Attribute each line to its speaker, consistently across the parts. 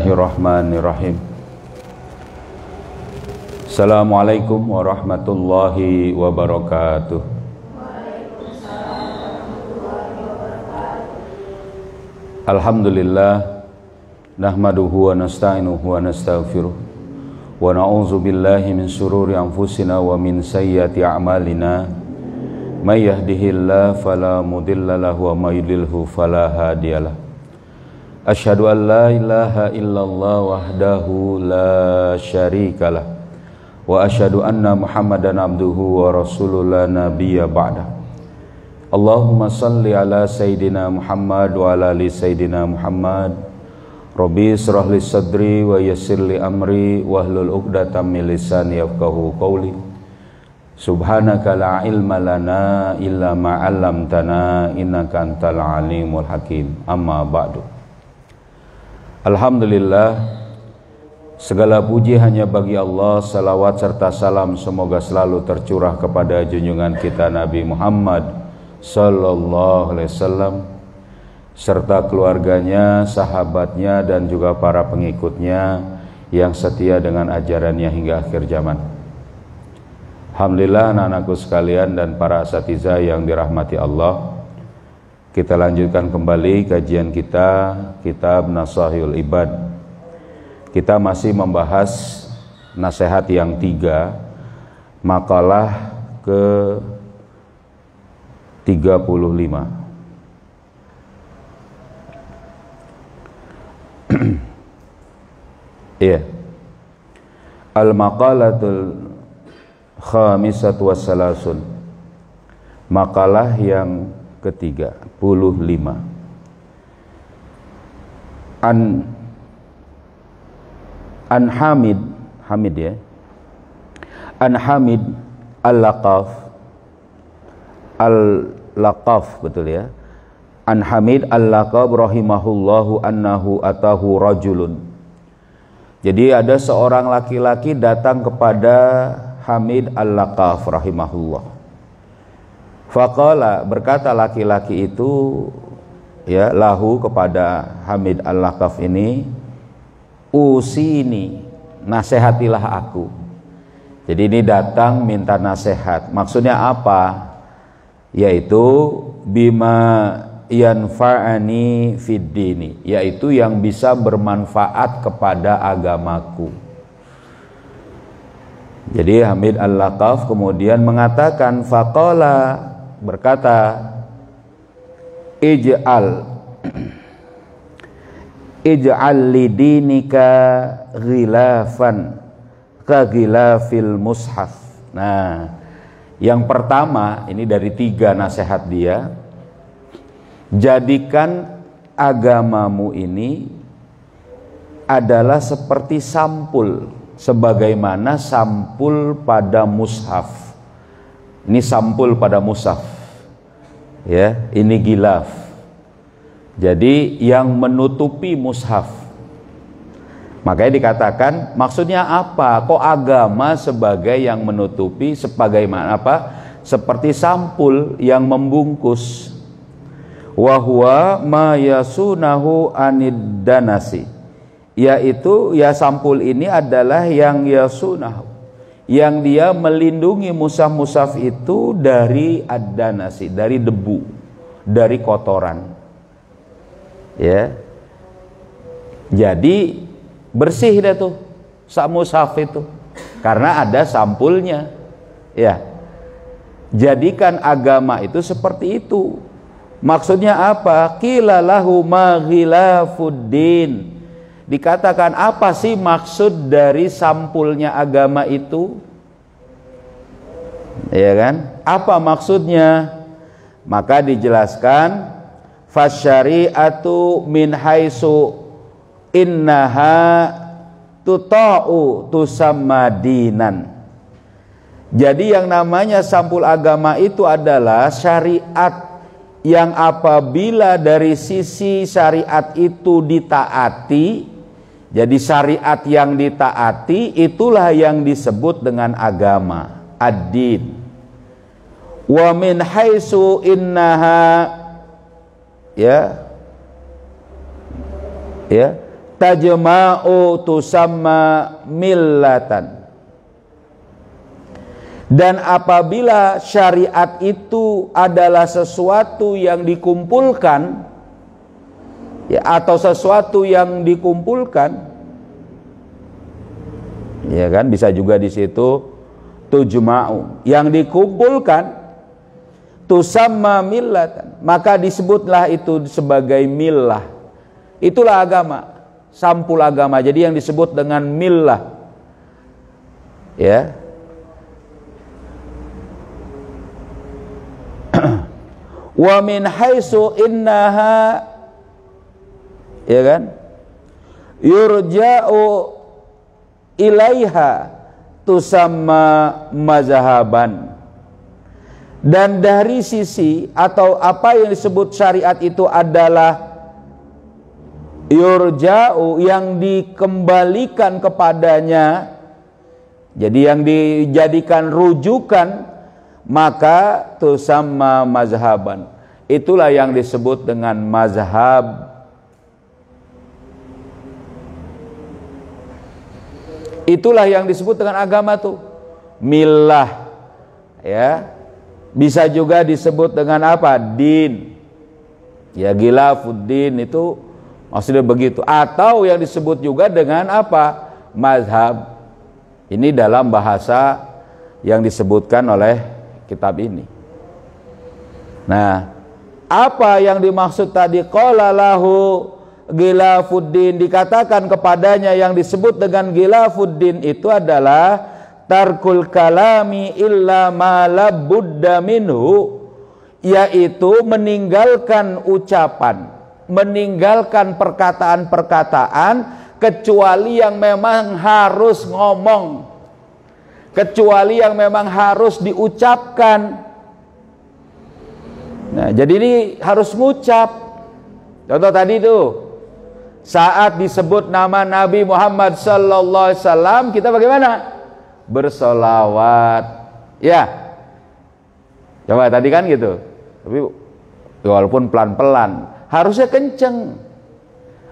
Speaker 1: Bismillahirrahmanirrahim. Assalamualaikum warahmatullahi wabarakatuh. Alhamdulillah, nahmaduhu wa nasta'inuhu wa nastaghfiruh wa na'udzu billahi min syururi anfusina wa min sayyiati a'malina. May yahdihillahu fala mudilla lahu wa may yudlilhu fala hadiyalah. Asyhadu an la ilaha illallah wahdahu la syarikalah wa asyhadu anna Muhammadan abduhu wa rasuluhu la nabiyya ba'da. Allahumma salli ala sayyidina Muhammad wa ala ali sayyidina Muhammad. Rabbi israh li sadri wa yassir li amri wahlul 'uqdatam min lisani yafqahu qawli. Subhanaka la ilma lana illa ma 'allamtana innaka antal alimul hakim. Amma ba'du. Alhamdulillah, segala puji hanya bagi Allah. Salawat serta salam semoga selalu tercurah kepada junjungan kita Nabi Muhammad sallallahu alaihi wasallam serta keluarganya, sahabatnya dan juga para pengikutnya yang setia dengan ajarannya hingga akhir zaman. Alhamdulillah, anak-anakku sekalian dan para asatidzah yang dirahmati Allah, kita lanjutkan kembali kajian kita kitab Nasahihul Ibad. Kita masih membahas nasihat yang 3, makalah ke 35. Iya. Al-maqalatul khamisatu wassalasun. Makalah yang ke-35. An Hamid ya. An Hamid Al-Laqaf betul ya. An Hamid Al-Laqaf rahimahullahu annahu atahu rajulun. Jadi ada seorang laki-laki datang kepada Hamid Al-Laqaf rahimahullah. Faqala, berkata laki-laki itu ya lahu kepada Hamid Al-Laqaf ini, usini, nasihatilah aku. Jadi ini datang minta nasihat. Maksudnya apa? Yaitu bima yanfa'ani fid dini, yaitu yang bisa bermanfaat kepada agamaku. Jadi Hamid Al-Laqaf kemudian mengatakan, faqala, berkata, ij'al lidinika ghilafan ka ghilafil mushaf. Nah, yang pertama ini dari 3 nasihat dia, jadikan agamamu ini adalah seperti sampul, sebagaimana sampul pada mushaf. Ini sampul pada mushaf ya, ini gilaf. Jadi yang menutupi mushaf. Makanya dikatakan, maksudnya apa? Kok agama sebagai yang menutupi, sebagaimana apa? Seperti sampul yang membungkus. Wa huwa ma yasunahu anid danasi. Yaitu ya sampul ini adalah yang yasunahu, yang dia melindungi mushaf-mushaf itu dari ad-danasi, dari debu, dari kotoran. Ya. Jadi bersih dah tuh sak mushaf itu karena ada sampulnya. Ya. Jadikan agama itu seperti itu. Maksudnya apa? Qila lahu ma ghilafuddin. Dikatakan apa sih maksud dari sampulnya agama itu? Ya kan? Apa maksudnya? Maka dijelaskan, fasyari'atu min haitsu innaha tuta'u tusamma dinan. Jadi yang namanya sampul agama itu adalah syariat yang apabila dari sisi syariat itu ditaati. Jadi syariat yang ditaati itulah yang disebut dengan agama, ad-din. Wa min haitsu innaha tajma'u tusamma millatan. Dan apabila syariat itu adalah sesuatu yang dikumpulkan, ya, atau sesuatu yang dikumpulkan, ya kan, bisa juga di situ tujma'u, yang dikumpulkan, tusamma millatan, maka disebutlah itu sebagai millah. Itulah agama, sampul agama. Jadi yang disebut dengan millah, ya. Wa min haitsu innaha, ya kan, yurja'u ilaiha tusamma mazhaban. Dan dari sisi atau apa yang disebut syariat itu adalah yurja'u, yang dikembalikan kepadanya, jadi yang dijadikan rujukan, maka tusamma mazhaban. Itulah yang disebut dengan mazhab. Itulah yang disebut dengan agama tuh, millah, ya. Bisa juga disebut dengan apa? Din. Ya, Ghilafuddin itu maksudnya begitu. Atau yang disebut juga dengan apa? Mazhab. Ini dalam bahasa yang disebutkan oleh kitab ini. Nah, apa yang dimaksud tadi qala lahu Ghilafuddin, dikatakan kepadanya yang disebut dengan Ghilafuddin itu adalah tarkul kalami illa ma la budda minhu, yaitu meninggalkan ucapan, meninggalkan perkataan-perkataan kecuali yang memang harus ngomong, kecuali yang memang harus diucapkan. Nah, jadi ini harus ngucap. Contoh tadi itu, saat disebut nama Nabi Muhammad sallallahu alaihi wasallam, kita bagaimana? Bersolawat. Ya. Coba tadi kan gitu. Tapi walaupun pelan-pelan, harusnya kenceng.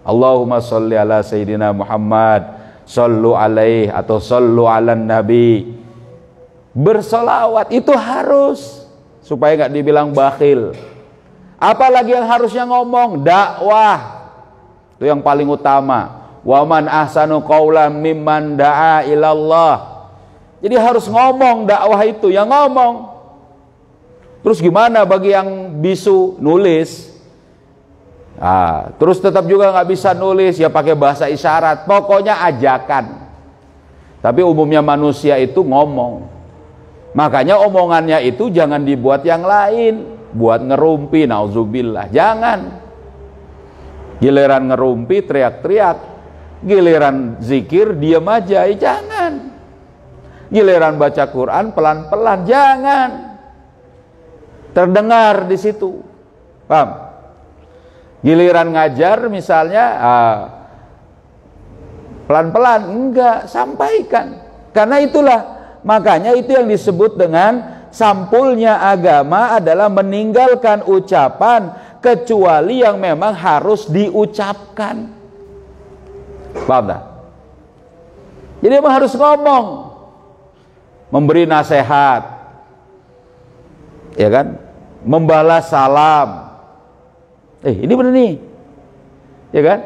Speaker 1: Allahumma sholli ala sayyidina Muhammad, sallu alaih, atau sallu ala nabi. Bersolawat itu harus, supaya nggak dibilang bakhil. Apalagi yang harusnya ngomong, dakwah. Itu yang paling utama. Wa man ahsanu qaulan mimman da'a ilallah. Jadi harus ngomong, dakwah itu yang ngomong. Terus gimana bagi yang bisu nulis? Terus tetap juga nggak bisa nulis, ya pakai bahasa isyarat. Pokoknya ajakan. Tapi umumnya manusia itu ngomong. Makanya omongannya itu jangan dibuat yang lain, buat ngerumpi, nauzubillah. Jangan. Giliran ngerumpi teriak-teriak, giliran zikir diam aja, jangan. Giliran baca Quran pelan-pelan, jangan. Terdengar di situ, paham? Giliran ngajar misalnya, pelan-pelan, enggak, sampaikan. Karena itulah, makanya itu yang disebut dengan sampulnya agama adalah meninggalkan ucapan kecuali yang memang harus diucapkan. Paham tak? Jadi memang harus ngomong, memberi nasihat, ya kan, membalas salam. Ini benar nih, ya kan?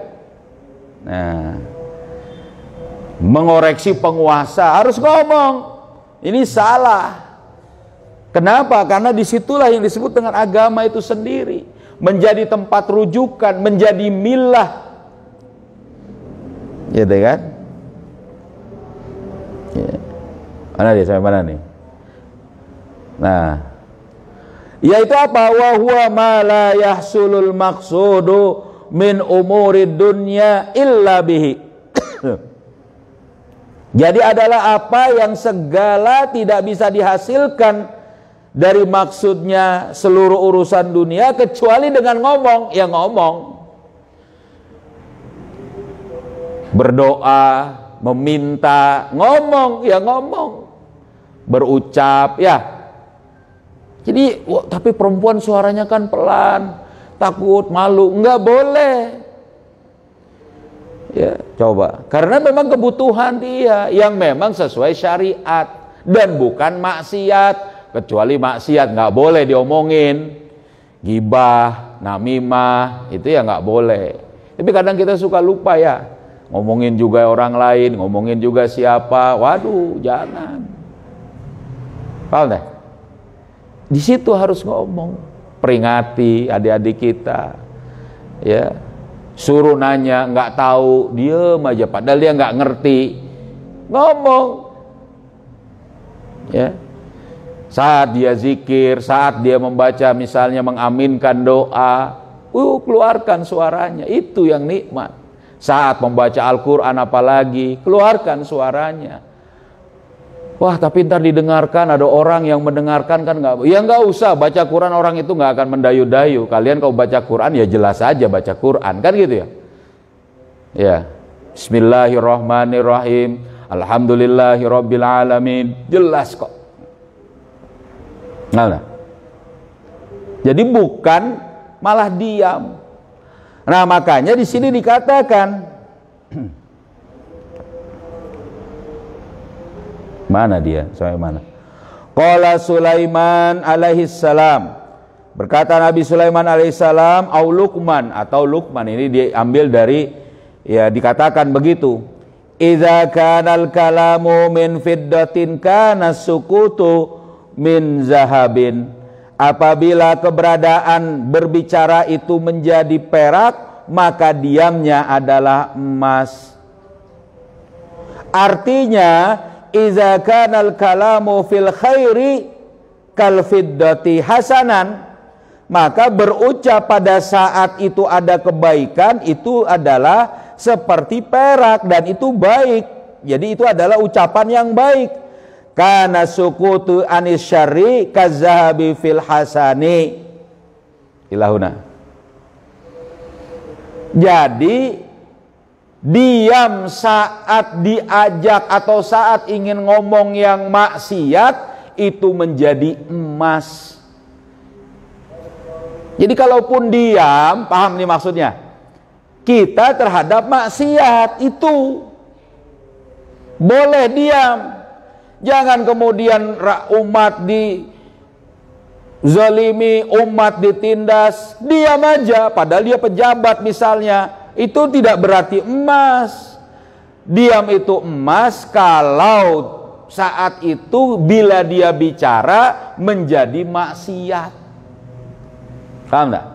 Speaker 1: Nah, mengoreksi penguasa harus ngomong, ini salah. Kenapa? Karena disitulah yang disebut dengan agama itu sendiri, menjadi tempat rujukan, menjadi millah, gitu kan? Ya. Mana dia, sampai mana nih? Nah, yaitu apa? Wa huwa ma la yahsulul maqsudu min umurid dunya illa bihi. Jadi adalah apa yang segala tidak bisa dihasilkan dari maksudnya seluruh urusan dunia kecuali dengan ngomong. Ya ngomong, berdoa, meminta, ngomong, ya ngomong, berucap, ya. Jadi, tapi perempuan suaranya kan pelan, takut, malu, enggak boleh. Ya, coba. Karena memang kebutuhan dia yang memang sesuai syariat dan bukan maksiat. Kecuali maksiat nggak boleh diomongin. Gibah, namimah, itu ya nggak boleh. Tapi kadang kita suka lupa ya. Ngomongin juga orang lain, ngomongin juga siapa. Waduh, jangan. Paham deh? Di situ harus ngomong. Peringati adik-adik kita. Ya. Suruh nanya, nggak tahu, diem aja, padahal dia nggak ngerti, ngomong, ya. Saat dia zikir, saat dia membaca, misalnya mengaminkan doa, keluarkan suaranya, itu yang nikmat. Saat membaca Al-Quran apalagi, keluarkan suaranya. Wah, tapi ntar didengarkan, ada orang yang mendengarkan kan nggak? Ya nggak usah, baca Quran orang itu nggak akan mendayu-dayu. Kalian kalau baca Quran ya jelas aja baca Quran, kan gitu ya? Ya, Bismillahirrahmanirrahim, Alhamdulillahirabbil alamin, jelas kok. Nah, jadi bukan malah diam. Nah, makanya di sini dikatakan. Mana dia? Sampai mana? Qala Sulaiman alaihi salam. Berkata Nabi Sulaiman alaihi salam, au Luqman, atau Luqman ini diambil dari, ya dikatakan begitu. Idza kanal kalamu min fiddatin kana sukutu min zahabin. Apabila keberadaan berbicara itu menjadi perak, maka diamnya adalah emas. Artinya, iza kanal kalamu fil khairi kal fiddati hasanan, maka berucap pada saat itu ada kebaikan itu adalah seperti perak dan itu baik. Jadi itu adalah ucapan yang baik. Kana sukutu anis syarri kazahabi fil hasani. Ilahuna. Jadi diam saat diajak atau saat ingin ngomong yang maksiat itu menjadi emas. Jadi kalaupun diam, paham nih maksudnya? Kita terhadap maksiat itu boleh diam. Jangan kemudian umat dizalimi, umat ditindas, diam aja padahal dia pejabat misalnya. Itu tidak berarti emas. Diam itu emas kalau saat itu bila dia bicara menjadi maksiat. Paham enggak?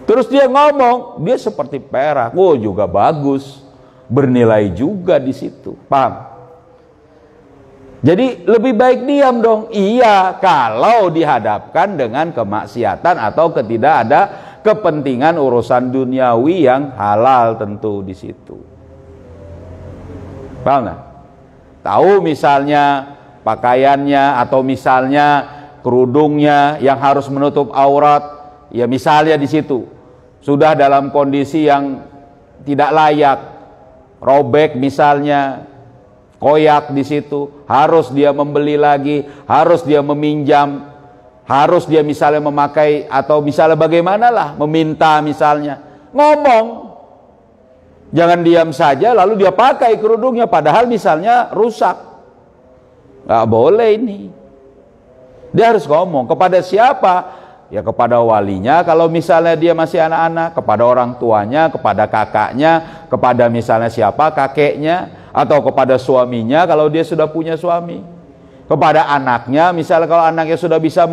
Speaker 1: Terus dia ngomong, dia seperti perak. Oh, juga bagus. Bernilai juga di situ. Paham? Jadi lebih baik diam dong. Iya, kalau dihadapkan dengan kemaksiatan atau tidak ada kepentingan urusan duniawi yang halal tentu di situ. Paham nggak? Tahu misalnya pakaiannya atau misalnya kerudungnya yang harus menutup aurat, ya misalnya di situ sudah dalam kondisi yang tidak layak, robek misalnya, koyak di situ, harus dia membeli lagi, harus dia meminjam, harus dia misalnya memakai atau misalnya bagaimanalah meminta misalnya, ngomong. Jangan diam saja lalu dia pakai kerudungnya padahal misalnya rusak. Nggak boleh ini. Dia harus ngomong kepada siapa? Ya kepada walinya kalau misalnya dia masih anak-anak, kepada orang tuanya, kepada kakaknya, kepada misalnya siapa kakeknya, atau kepada suaminya kalau dia sudah punya suami, kepada anaknya misalnya kalau anaknya sudah bisa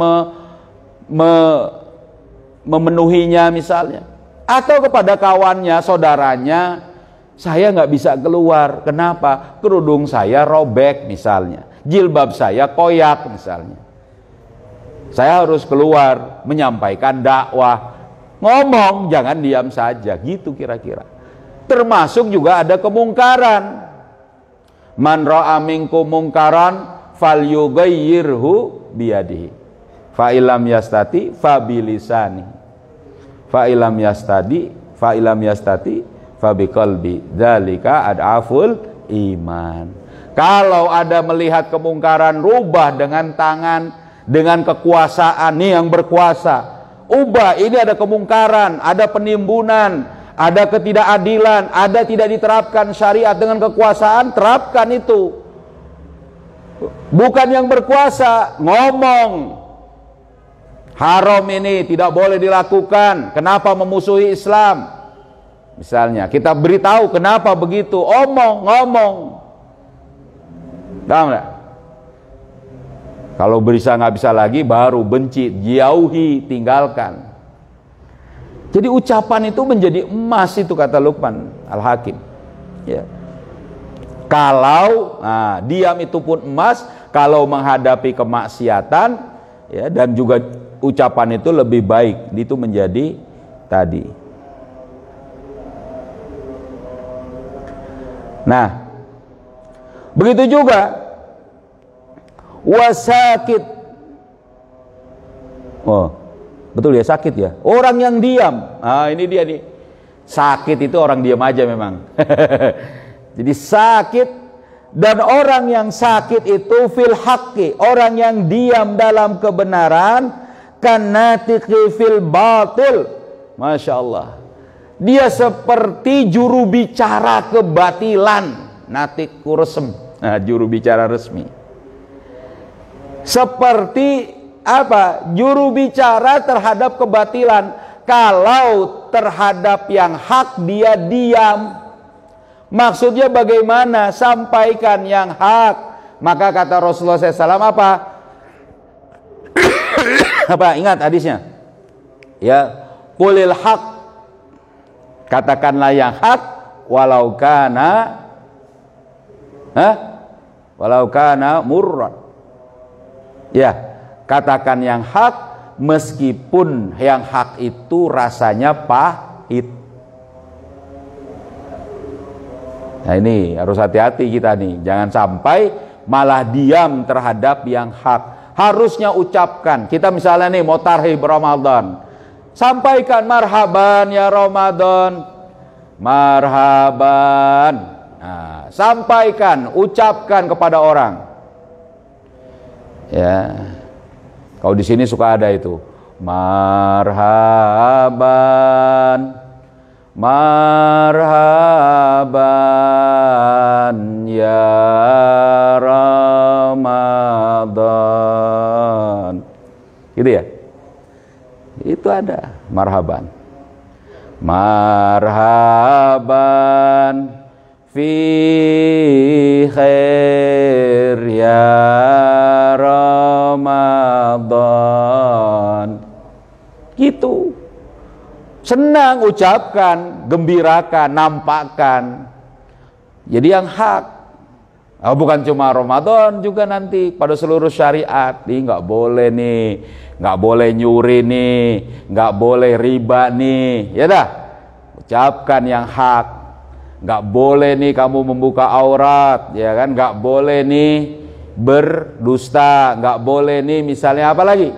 Speaker 1: memenuhinya misalnya, atau kepada kawannya, saudaranya. Saya nggak bisa keluar, kenapa? Kerudung saya robek misalnya, jilbab saya koyak misalnya, saya harus keluar menyampaikan dakwah. Ngomong, jangan diam saja, gitu kira-kira. Termasuk juga ada kemungkaran. Man ra'a minkum mungkaran falyughayyirhu biyadihi. Fa illam yastati fa bilisani. Fa illam yastati fa biqalbi. Dzalika ad'aful iman. Kalau ada melihat kemungkaran, rubah dengan tangan, dengan kekuasaan nih yang berkuasa. Ubah, ini ada kemungkaran, ada penimbunan, ada ketidakadilan, ada tidak diterapkan syariat dengan kekuasaan, terapkan itu. Bukan yang berkuasa ngomong haram ini tidak boleh dilakukan, kenapa memusuhi Islam misalnya, kita beritahu kenapa begitu, ngomong. Tahu nggak? Kalau nggak bisa lagi, baru benci, jauhi, tinggalkan. Jadi ucapan itu menjadi emas, itu kata Luqman Al-Hakim, ya. Kalau diam itu pun emas, kalau menghadapi kemaksiatan, ya, dan juga ucapan itu lebih baik, itu menjadi tadi. Nah, begitu juga wasakit. Oh, betul ya, sakit ya. Orang yang diam. Ini dia nih. Sakit itu orang diam aja memang. Jadi sakit, dan orang yang sakit itu fil haqqi, orang yang diam dalam kebenaran, kanatiqi fil batil. Masya Allah, dia seperti juru bicara kebatilan. Natiku resem, juru bicara resmi. Seperti apa? Juru bicara terhadap kebatilan. Kalau terhadap yang hak dia diam. Maksudnya bagaimana? Sampaikan yang hak. Maka kata Rasulullah SAW apa? Apa? Ingat hadisnya? Ya, qulil haq. Katakanlah yang hak, walau kana murrad. Ya, katakan yang hak meskipun yang hak itu rasanya pahit. Nah, ini harus hati-hati kita nih, jangan sampai malah diam terhadap yang hak. Harusnya ucapkan. Kita misalnya nih mau tarhib Ramadan, sampaikan marhaban ya Ramadan, marhaban. Nah, sampaikan, ucapkan kepada orang. Ya, kalau di sini suka ada itu, marhaban, marhaban ya Ramadan, gitu ya. Itu ada marhaban, marhaban fi khair ya Ramadan, gitu. Senang, ucapkan, gembirakan, nampakkan. Jadi yang hak. Bukan cuma Ramadan, juga nanti pada seluruh syariat. Nggak boleh nih, nggak boleh nyuri nih, nggak boleh riba nih. Ya dah, ucapkan yang hak. Nggak boleh nih kamu membuka aurat, ya kan? Nggak boleh nih berdusta, nggak boleh nih misalnya apa lagi?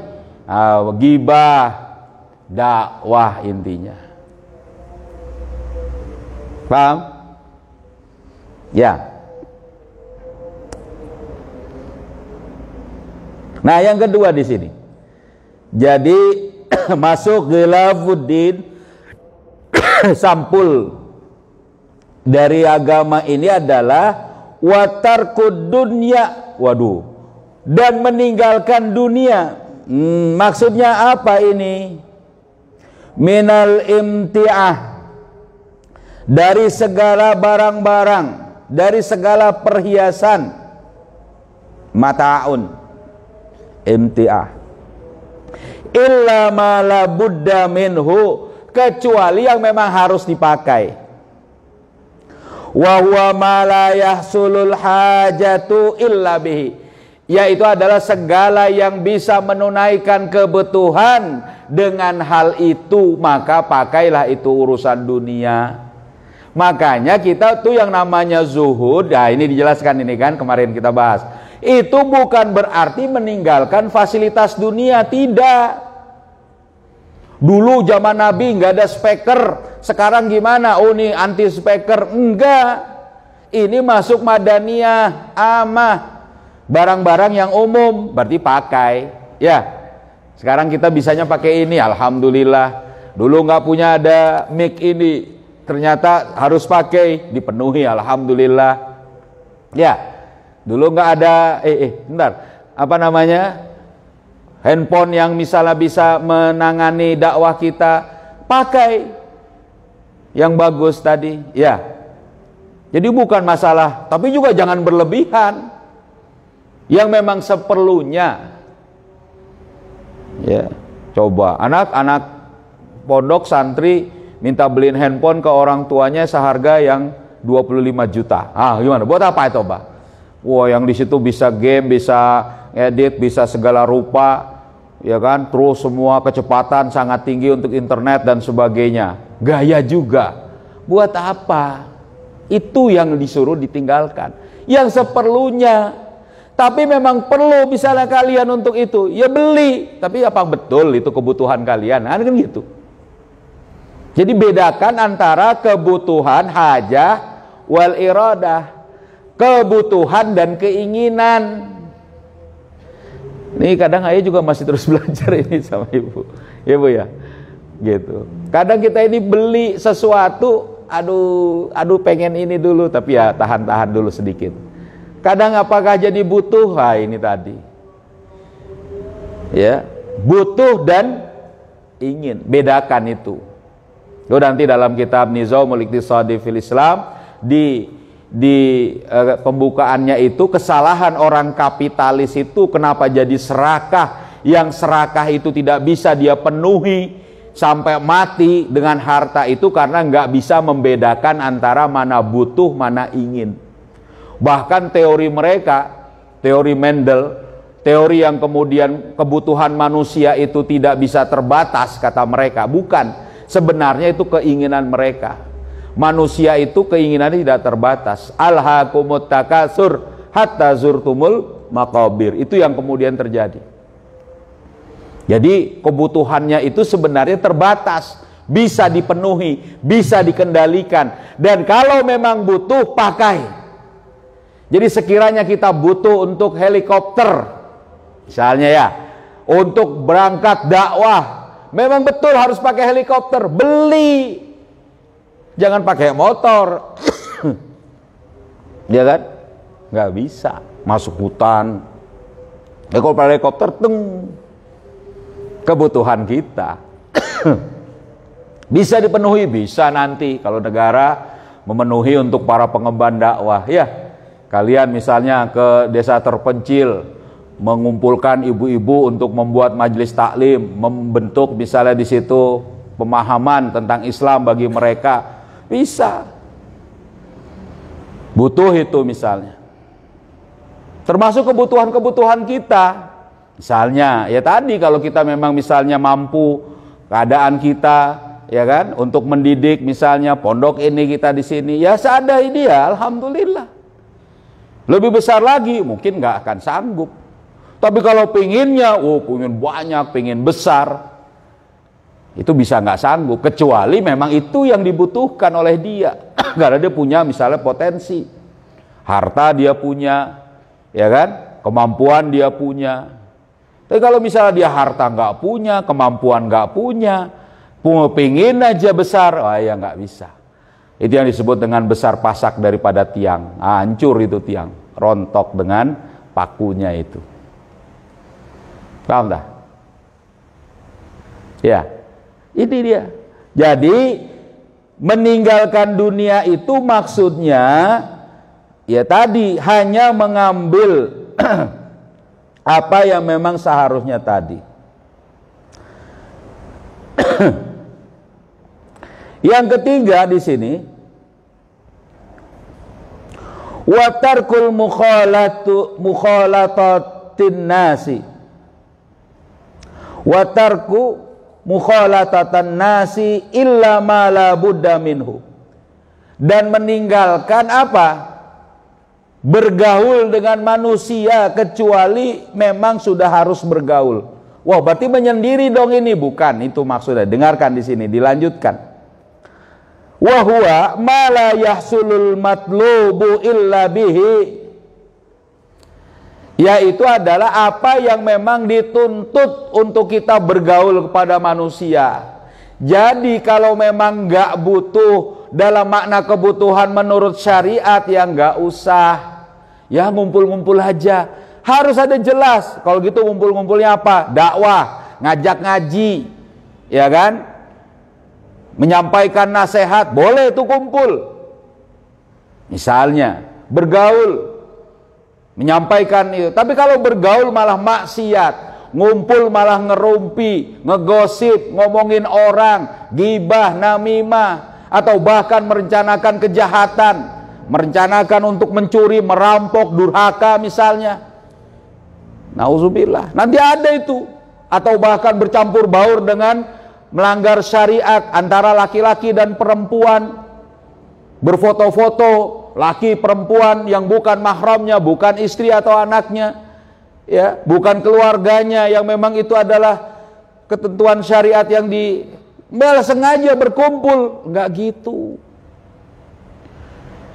Speaker 1: Ghibah. Dakwah intinya. Paham? Ya. Nah, yang kedua di sini. Jadi masuk Ghilafuddin, sampul dari agama ini adalah watarkud dunya. Waduh. Dan meninggalkan dunia. Maksudnya apa ini? Minal imti'ah, dari segala barang-barang, dari segala perhiasan. Mata'un, imti'ah. Illa ma la budda minhu, kecuali yang memang harus dipakai. Wa huwa ma la yahsulul hajatu illa bihi, yaitu adalah segala yang bisa menunaikan kebutuhan dengan hal itu, maka pakailah itu urusan dunia. Makanya kita tuh yang namanya zuhud, nah ini dijelaskan ini kan, kemarin kita bahas. Itu bukan berarti meninggalkan fasilitas dunia, tidak. Dulu zaman Nabi nggak ada speaker, sekarang gimana? Oh ini anti speaker, enggak. Ini masuk madaniyah, amah, barang-barang yang umum, berarti pakai, ya. Sekarang kita bisanya pakai ini, alhamdulillah. Dulu nggak punya ada mic ini, ternyata harus pakai, dipenuhi, alhamdulillah. Ya, dulu nggak ada, bentar, apa namanya, handphone yang misalnya bisa menangani dakwah kita, pakai yang bagus tadi, ya. Jadi bukan masalah, tapi juga jangan berlebihan, yang memang seperlunya. Ya, coba anak-anak pondok santri minta beliin handphone ke orang tuanya seharga yang 25 juta. Gimana? Buat apa itu, Pak? Wah, yang di situ bisa game, bisa edit, bisa segala rupa, ya kan? Terus semua kecepatan sangat tinggi untuk internet dan sebagainya. Gaya juga. Buat apa? Itu yang disuruh ditinggalkan. Yang seperlunya. Tapi memang perlu misalnya kalian untuk itu, ya beli. Tapi apa betul itu kebutuhan kalian? Kan gitu. Jadi bedakan antara kebutuhan hajah wal iradah, kebutuhan dan keinginan. Ini kadang ayah juga masih terus belajar ini sama ibu, ya bu ya, gitu. Kadang kita ini beli sesuatu, aduh pengen ini dulu, tapi ya tahan dulu sedikit. Kadang apakah jadi butuh? Ini tadi, ya, butuh dan ingin, bedakan itu. Nanti dalam kitab Nizamul Iqtisadi fil Islam di pembukaannya itu, kesalahan orang kapitalis itu kenapa jadi serakah, yang serakah itu tidak bisa dia penuhi sampai mati dengan harta itu karena nggak bisa membedakan antara mana butuh mana ingin. Bahkan teori mereka, teori Mendel, teori yang kemudian kebutuhan manusia itu tidak bisa terbatas, kata mereka, bukan. Sebenarnya itu keinginan mereka. Manusia itu keinginannya tidak terbatas. Alhaakumut takasur hatta zurtumul maqabir. Itu yang kemudian terjadi. Jadi kebutuhannya itu sebenarnya terbatas, bisa dipenuhi, bisa dikendalikan. Dan kalau memang butuh, pakai. Jadi sekiranya kita butuh untuk helikopter, misalnya ya, untuk berangkat dakwah, memang betul harus pakai helikopter, beli. Jangan pakai motor. Ya kan? Nggak bisa. Masuk hutan. Kalau pakai helikopter, kebutuhan kita. Bisa dipenuhi, bisa nanti kalau negara memenuhi untuk para pengemban dakwah. Ya, kalian misalnya ke desa terpencil, mengumpulkan ibu-ibu untuk membuat majelis taklim, membentuk misalnya di situ pemahaman tentang Islam bagi mereka, bisa. Butuh itu misalnya. Termasuk kebutuhan-kebutuhan kita. Misalnya, ya tadi kalau kita memang misalnya mampu keadaan kita, ya kan, untuk mendidik misalnya pondok ini kita di sini, ya seadanya dia, alhamdulillah. Lebih besar lagi mungkin nggak akan sanggup. Tapi kalau pinginnya, pengen banyak, pengen besar, itu bisa nggak sanggup. Kecuali memang itu yang dibutuhkan oleh dia. Karena dia punya misalnya potensi, harta dia punya, ya kan, kemampuan dia punya. Tapi kalau misalnya dia harta nggak punya, kemampuan nggak punya, pengen aja besar, ya nggak bisa. Itu yang disebut dengan besar pasak daripada tiang. Hancur itu tiang, rontok dengan pakunya itu. Paham dah? Ya, ini dia. Jadi meninggalkan dunia itu maksudnya ya tadi, hanya mengambil apa yang memang seharusnya tadi. Yang ketiga di sini, wa tarkul mukhalatatin nasi. Wa tarku mukhalatatan nasi illa ma la budda minhu. Dan meninggalkan apa? Bergaul dengan manusia kecuali memang sudah harus bergaul. Wah, berarti menyendiri dong ini, bukan itu maksudnya. Dengarkan di sini, dilanjutkan. Wa huwa ma la yahsulul matlubu illa bihi. Yaitu adalah apa yang memang dituntut untuk kita bergaul kepada manusia, Jadi kalau memang nggak butuh dalam makna kebutuhan menurut syariat, ya nggak usah, ya ngumpul-ngumpul aja. Harus ada jelas. Kalau gitu ngumpul-ngumpulnya apa? Dakwah, ngajak ngaji, ya kan? Menyampaikan nasihat, boleh itu kumpul. Misalnya bergaul, menyampaikan itu. Tapi kalau bergaul malah maksiat, ngumpul malah ngerumpi, ngegosip, ngomongin orang, gibah, namimah, atau bahkan merencanakan kejahatan, merencanakan untuk mencuri, merampok, durhaka misalnya. Nauzubillah. Nanti ada itu. Atau bahkan bercampur baur dengan melanggar syariat antara laki-laki dan perempuan. Berfoto-foto laki perempuan yang bukan mahramnya, bukan istri atau anaknya, ya, bukan keluarganya, yang memang itu adalah ketentuan syariat yang malah sengaja berkumpul, nggak gitu.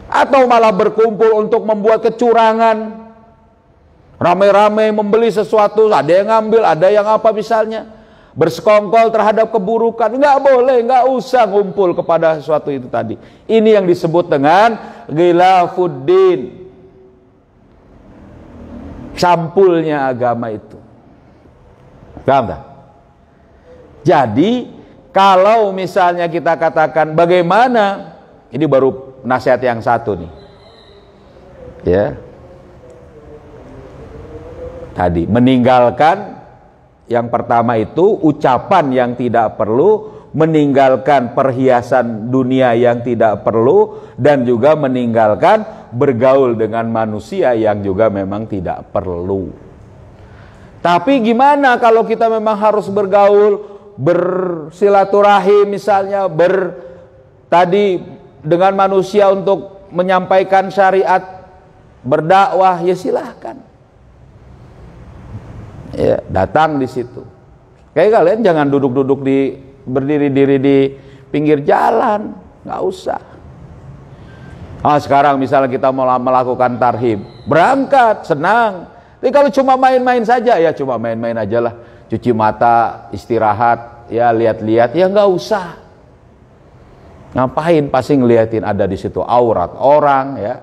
Speaker 1: Atau malah berkumpul untuk membuat kecurangan, rame-rame membeli sesuatu, ada yang ngambil, ada yang apa misalnya, bersekongkol terhadap keburukan. Nggak boleh, nggak usah ngumpul kepada sesuatu itu tadi. Ini yang disebut dengan ghilafuddin, campulnya agama itu. Paham tak? Jadi kalau misalnya kita katakan bagaimana, ini baru nasihat yang satu nih, ya, tadi meninggalkan yang pertama itu ucapan yang tidak perlu, meninggalkan perhiasan dunia yang tidak perlu, dan juga meninggalkan bergaul dengan manusia yang juga memang tidak perlu. Tapi gimana kalau kita memang harus bergaul, bersilaturahim misalnya, tadi dengan manusia untuk menyampaikan syariat, berdakwah, ya silahkan. Ya, datang di situ. Kayak kalian jangan duduk-duduk berdiri-diri di pinggir jalan, nggak usah. Sekarang misalnya kita mau melakukan tarhib, berangkat, senang. Tapi kalau cuma main-main saja, ya cuma main-main aja lah. Cuci mata, istirahat, ya lihat-lihat, ya nggak usah. Ngapain pasti ngeliatin ada di situ aurat orang, ya,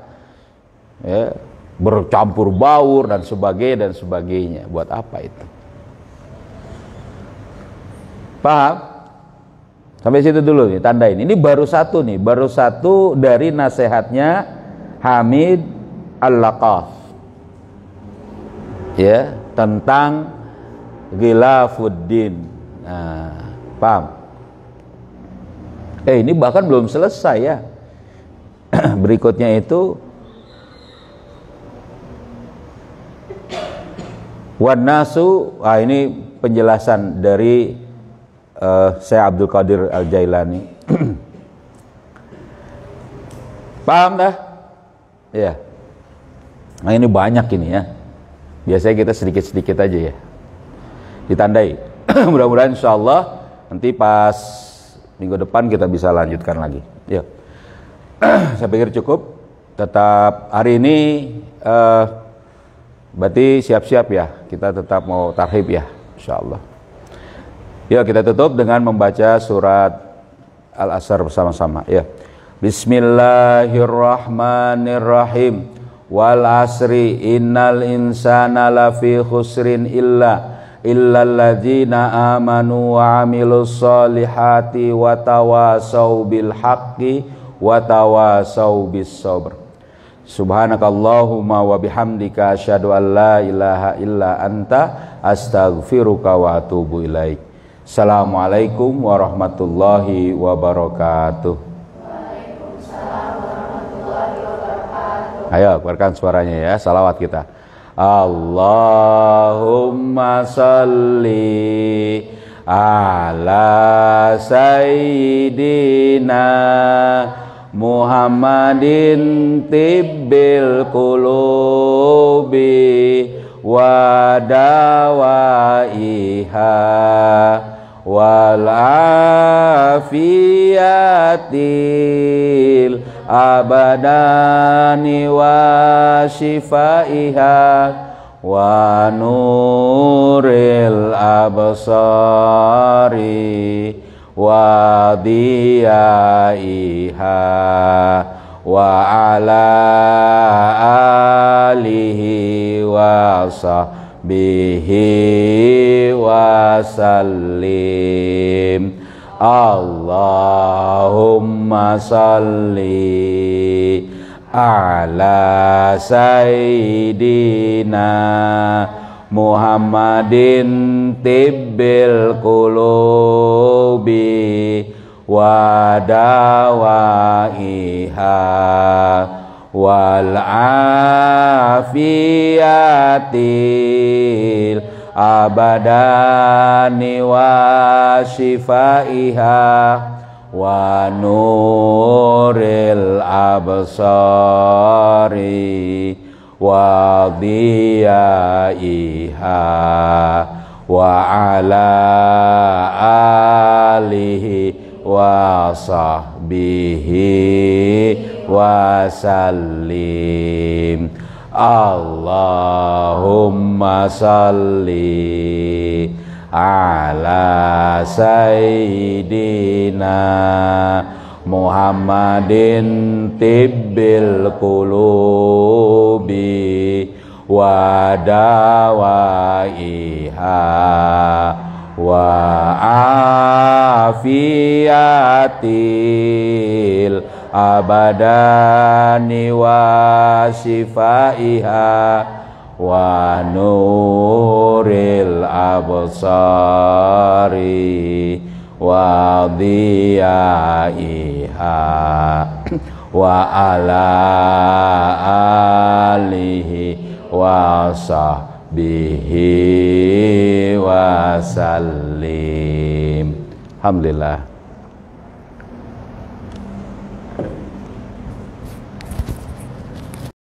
Speaker 1: bercampur baur dan sebagainya. Buat apa itu? Paham? Sampai situ dulu nih, tandain. Ini baru satu nih, baru satu dari nasihatnya Hamid Al-Laqaf, ya, tentang ghilafuddin. Nah, paham? Ini bahkan belum selesai ya. Berikutnya itu wan nasu, ini penjelasan dari Syekh Abdul Qadir Al-Jailani. Paham dah? Ya. Nah ini banyak ini ya. Biasanya kita sedikit-sedikit aja ya. Ditandai. Mudah-mudahan insyaallah nanti pas minggu depan kita bisa lanjutkan lagi. Ya. Saya pikir cukup. Tetap hari ini berarti siap-siap ya. Kita tetap mau tarhib ya, insyaallah. Yuk kita tutup dengan membaca surat Al-Asr bersama-sama ya. Bismillahirrahmanirrahim. Wal asri innal insana lafi khusrin illalladzina amanu wa amilus solihati wa tawasau bil haqqi wa tawasau bis sabr. Subhanakallahumma wa bihamdika asyhadu an la ilaha illa anta astaghfiruka wa atubu ilaik. Assalamualaikum warahmatullahi wabarakatuh.
Speaker 2: Waalaikumsalam warahmatullahi wabarakatuh.
Speaker 1: Ayo keluarkan suaranya ya, salawat kita. Allahumma salli ala sayyidina Muhammadin tibbil qulubi wa dawaiha wal afiyatil abadani wa shifaiha wa nuril absari wa diyaiha wa ala alihi wa sahbihi wa sallim. Allahumma salli ala sayyidina Muhammadin tibbil qulubi wa dawaiha wal afiyatil abadani wa shifaiha wa nuril absari wa diyaiha wa ala alihi wa sahbihi wa sallim. Allahumma salli ala sayyidina Muhammadin tibbil qulubi wa dawaiha wa afiyatil abadani wa shifaiha wa nuril absari wa diyaiha wa ala alihi wa sahbihi wa sallim. Alhamdulillah.